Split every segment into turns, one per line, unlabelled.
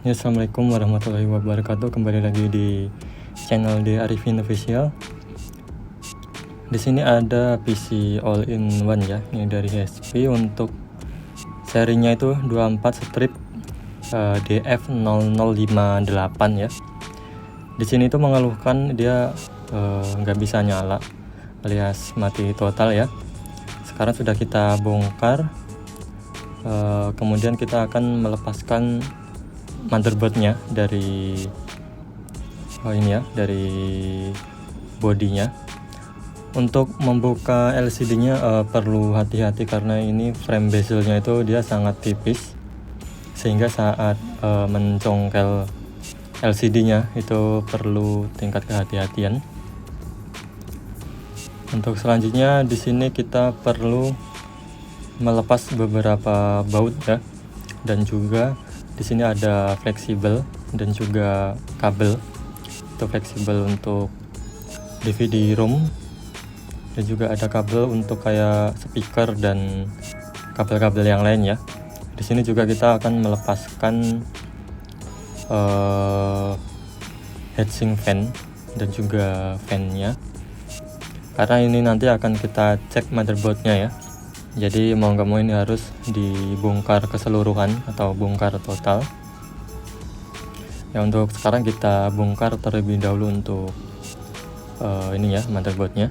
Ya, Assalamualaikum warahmatullahi wabarakatuh. Kembali lagi di channel The Arifin Official. Di sini ada PC all-in-one ya, ini dari HP untuk serinya itu 24 strip DF0058 ya. Di sini tuh mengeluhkan dia nggak bisa nyala alias mati total ya. Sekarang sudah kita bongkar. Kemudian kita akan melepaskan motherboardnya dari ini ya, dari bodinya. Untuk membuka LCD-nya perlu hati-hati karena ini frame bezelnya itu dia sangat tipis, sehingga saat mencongkel LCD-nya itu perlu tingkat kehati-hatian. Untuk selanjutnya di sini kita perlu melepas beberapa baut ya, dan juga di sini ada fleksibel dan juga kabel. Itu fleksibel untuk DVD ROM, dan juga ada kabel untuk kayak speaker dan kabel-kabel yang lain ya. Di sini juga kita akan melepaskan heatsink fan dan juga fan-nya, karena ini nanti akan kita cek motherboardnya ya. Jadi mau nggak mau ini harus dibongkar keseluruhan atau bongkar total. Ya, untuk sekarang kita bongkar terlebih dahulu untuk ini ya, motherboardnya.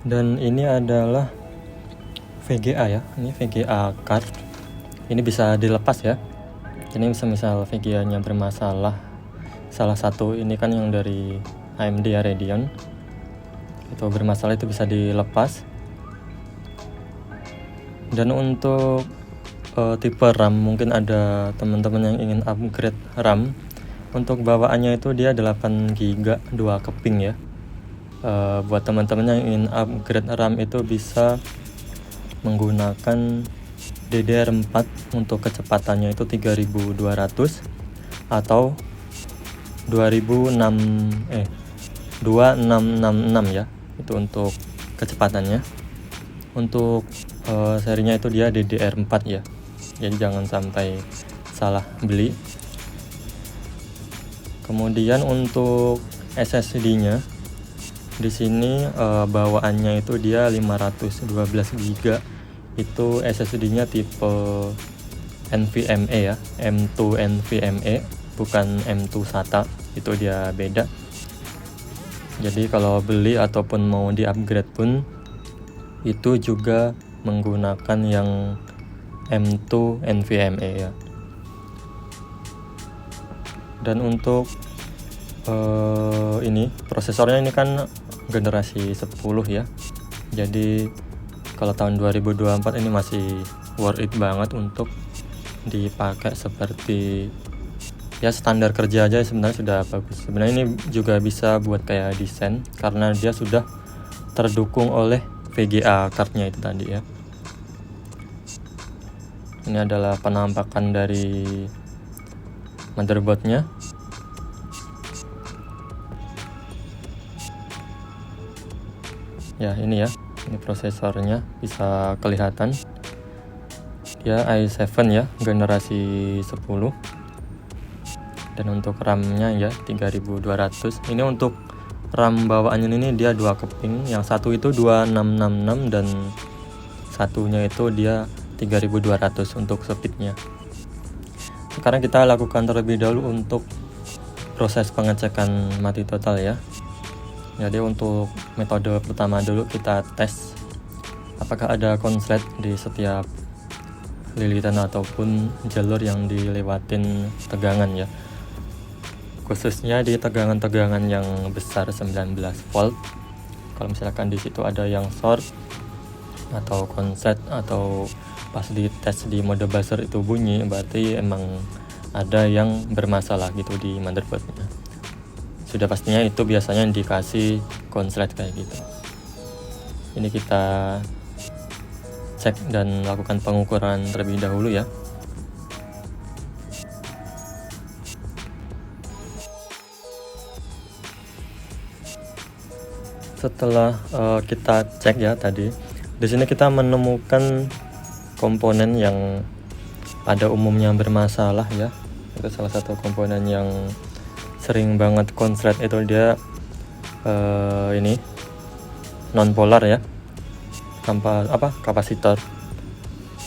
Dan ini adalah VGA ya, ini VGA card. Ini bisa dilepas ya. Ini misal VGA-nya bermasalah, salah satu ini kan yang dari AMD ya, Radeon, itu bermasalah, itu bisa dilepas. Dan untuk tipe RAM, mungkin ada teman-teman yang ingin upgrade RAM. Untuk bawaannya itu dia 8 GB 2 keping ya. Buat teman-teman yang ingin upgrade RAM itu bisa menggunakan DDR4 untuk kecepatannya itu 3200 atau 2666 ya, itu untuk kecepatannya. Untuk serinya itu dia DDR4 ya, jadi jangan sampai salah beli. Kemudian untuk SSD-nya di sini bawaannya itu dia 512 GB. Itu SSD-nya tipe NVMe ya, M2 NVMe, bukan M2 SATA, itu dia beda. Jadi kalau beli ataupun mau di-upgrade pun itu juga menggunakan yang M2 NVMe ya. Dan untuk ini prosesornya ini kan generasi 10 ya. Jadi kalau tahun 2024 ini masih worth it banget untuk dipakai seperti ya standar kerja aja, sebenarnya sudah bagus. Sebenarnya ini juga bisa buat kayak desain karena dia sudah terdukung oleh VGA cardnya itu tadi ya. Ini adalah penampakan dari motherboardnya. Ya, ini ya, ini prosesornya bisa kelihatan ya, i7 ya, generasi 10. Dan untuk RAM-nya ya 3200. Ini untuk RAM bawaannya ini dia 2 keping, yang satu itu 2666 dan satunya itu dia 3200 untuk speednya. Sekarang kita lakukan terlebih dahulu untuk proses pengecekan mati total ya. Jadi untuk metode pertama dulu kita tes apakah ada konslet di setiap lilitan ataupun jalur yang dilewatin tegangan ya, khususnya di tegangan-tegangan yang besar 19 volt. Kalau misalkan di situ ada yang short atau konslet atau pas dites di mode buzzer itu bunyi, berarti emang ada yang bermasalah gitu di motherboardnya. Sudah pastinya itu biasanya indikasi konslet kayak gitu. Ini kita cek dan lakukan pengukuran terlebih dahulu ya. Setelah kita cek ya tadi, di sini kita menemukan komponen yang pada umumnya bermasalah ya. Itu salah satu komponen yang sering banget konslet, itu dia ini non polar ya, kapasitor,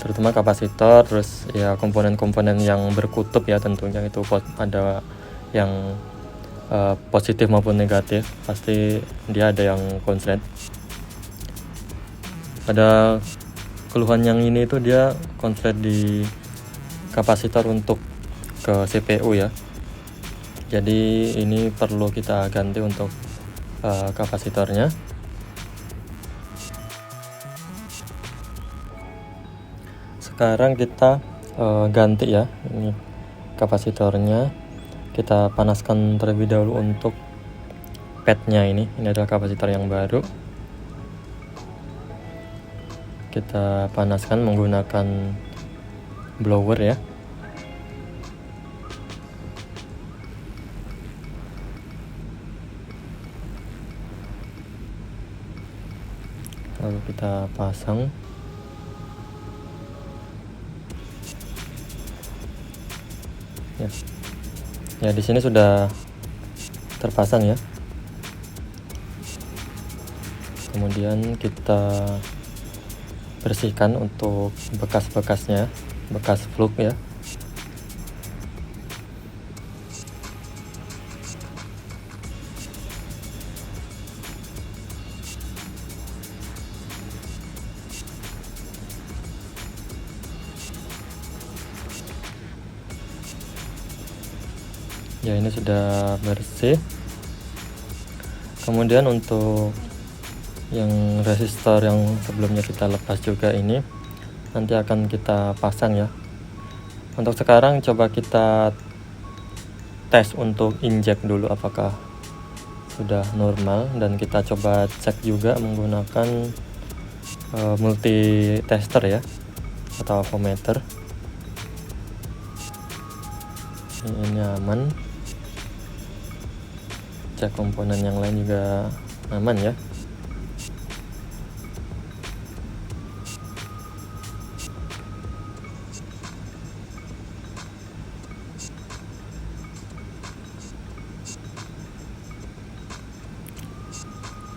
terutama kapasitor. Terus ya komponen-komponen yang berkutub ya, tentunya itu ada yang positif maupun negatif, pasti dia ada yang konslet. Pada keluhan yang ini itu dia konslet di kapasitor untuk ke CPU ya. Jadi ini perlu kita ganti untuk kapasitornya. Sekarang kita ganti ya, ini kapasitornya. Kita panaskan terlebih dahulu untuk padnya ini adalah kapasitor yang baru. Kita panaskan menggunakan blower ya. Lalu kita pasang. Ya, di sini sudah terpasang ya. Kemudian kita bersihkan untuk bekas-bekasnya, bekas fluk ya. Ya, ini sudah bersih. Kemudian untuk yang resistor yang sebelumnya kita lepas juga ini nanti akan kita pasang ya. Untuk sekarang coba kita tes untuk injek dulu apakah sudah normal, dan kita coba cek juga menggunakan multi tester ya, atau avometer. Ini aman. Cek komponen yang lain juga aman ya.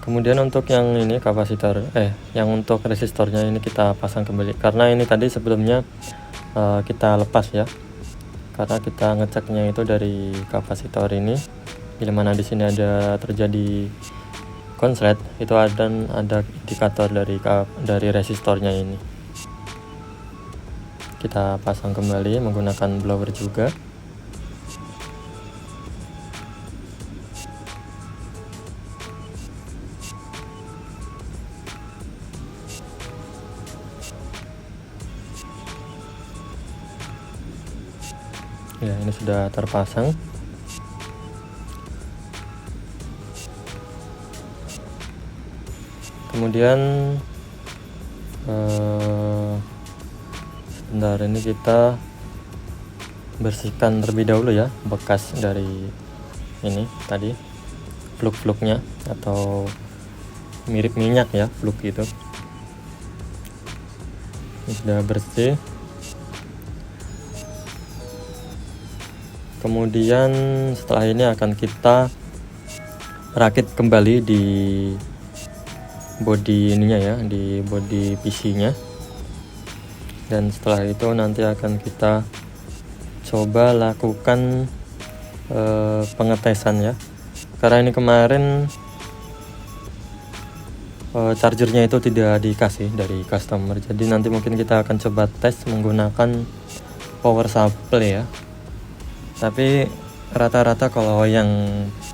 Kemudian untuk yang ini kapasitor, yang untuk resistornya ini kita pasang kembali, karena ini tadi sebelumnya kita lepas ya, karena kita ngeceknya itu dari kapasitor ini. Bila mana di sini ada terjadi konslet, itu ada indikator dari resistornya ini. Kita pasang kembali menggunakan blower juga. Ya, ini sudah terpasang. Kemudian sebentar, ini kita bersihkan terlebih dahulu ya bekas dari ini tadi, fluk-fluknya atau mirip minyak ya, fluk gitu. Ini sudah bersih. Kemudian setelah ini akan kita rakit kembali di body ininya ya, di body PC-nya. Dan setelah itu nanti akan kita coba lakukan pengetesan ya, karena ini kemarin chargernya itu tidak dikasih dari customer. Jadi nanti mungkin kita akan coba tes menggunakan power supply ya. Tapi rata-rata kalau yang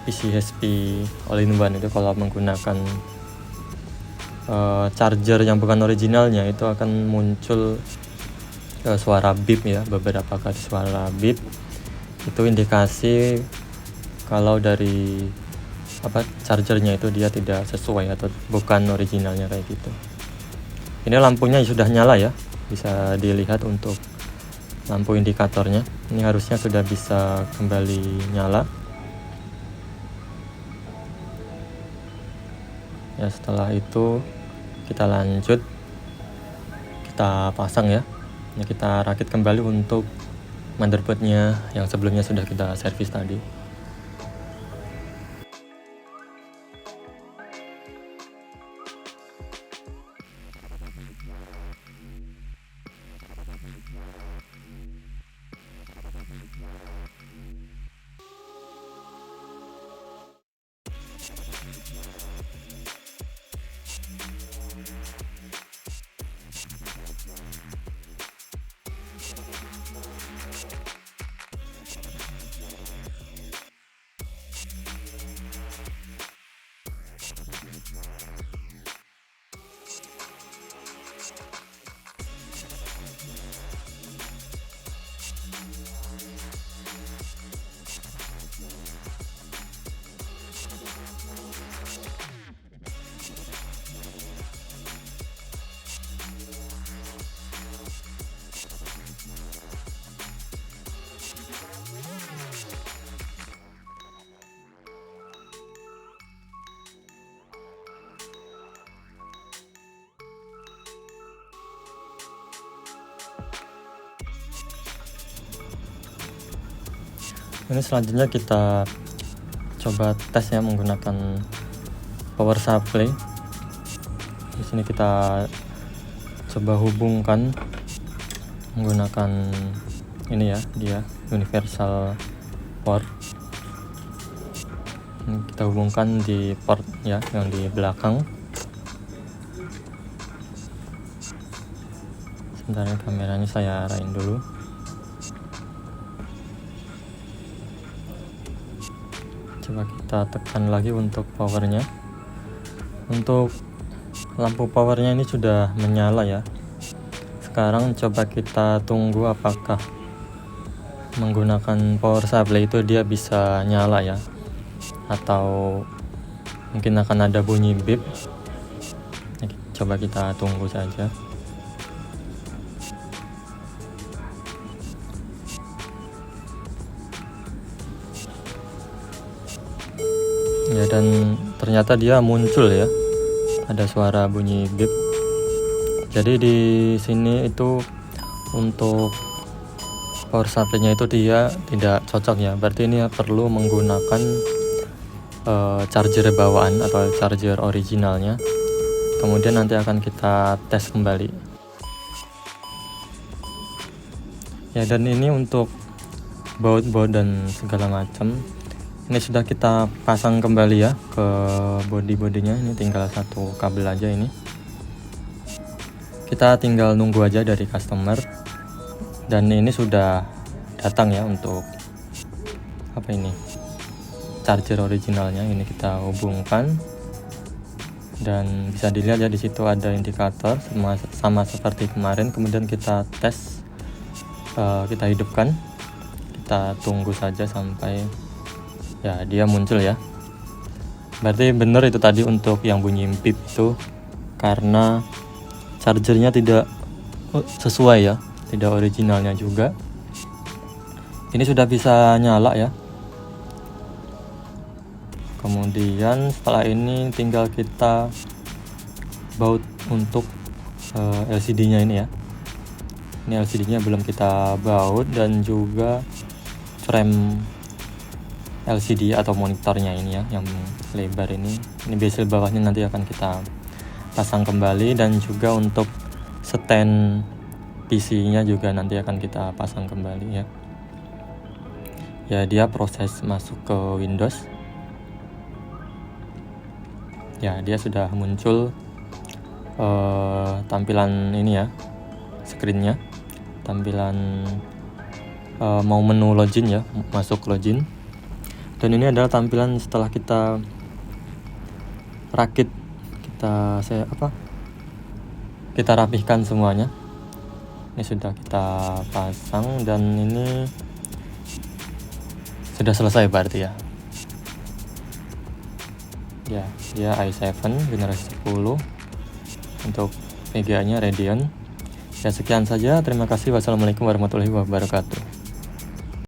PC HP all-in-one itu kalau menggunakan charger yang bukan originalnya itu akan muncul suara beep ya, beberapa kali suara beep. Itu indikasi kalau dari chargernya itu dia tidak sesuai atau bukan originalnya kayak gitu. Ini lampunya sudah nyala ya, bisa dilihat untuk lampu indikatornya. Ini harusnya sudah bisa kembali nyala. Ya, setelah itu kita lanjut, kita pasang ya. Ini kita rakit kembali untuk motherboardnya yang sebelumnya sudah kita servis tadi. Ini selanjutnya kita coba tes ya menggunakan power supply. Di sini kita coba hubungkan menggunakan ini ya, dia universal port. Ini kita hubungkan di port ya yang di belakang. Sebentar ya, kameranya saya arahin dulu. Coba kita tekan lagi untuk powernya. Untuk lampu powernya ini sudah menyala ya. Sekarang coba kita tunggu apakah menggunakan power supply itu dia bisa nyala ya, atau mungkin akan ada bunyi beep. Coba kita tunggu saja. Ya, dan ternyata dia muncul ya, ada suara bunyi beep. Jadi di sini itu untuk power supply-nya itu dia tidak cocok ya, berarti ini perlu menggunakan charger bawaan atau charger originalnya. Kemudian nanti akan kita tes kembali ya. Dan ini untuk baut dan segala macam ini sudah kita pasang kembali ya ke body-bodinya. Ini tinggal satu kabel aja, ini kita tinggal nunggu aja dari customer. Dan ini sudah datang ya untuk charger originalnya. Ini kita hubungkan dan bisa dilihat ya, di situ ada indikator sama seperti kemarin. Kemudian kita tes, kita hidupkan, kita tunggu saja sampai ya dia muncul ya. Berarti benar itu tadi untuk yang bunyi beep itu karena chargernya tidak sesuai ya, tidak originalnya juga. Ini sudah bisa nyala ya. Kemudian setelah ini tinggal kita baut untuk LCD-nya ini ya. Ini LCD-nya belum kita baut, dan juga frame LCD atau monitornya ini ya, yang lebar ini bezel bawahnya nanti akan kita pasang kembali, dan juga untuk stand PC-nya juga nanti akan kita pasang kembali ya. Ya, dia proses masuk ke Windows. Ya, dia sudah muncul tampilan ini ya, screen-nya, tampilan mau menu login ya, masuk login. Dan ini adalah tampilan setelah kita rakit, kita rapihkan semuanya. Ini sudah kita pasang dan ini sudah selesai berarti ya. Ya, dia i7 generasi 10 untuk VGA nya Radeon. Ya, sekian saja, terima kasih. Wassalamualaikum warahmatullahi wabarakatuh.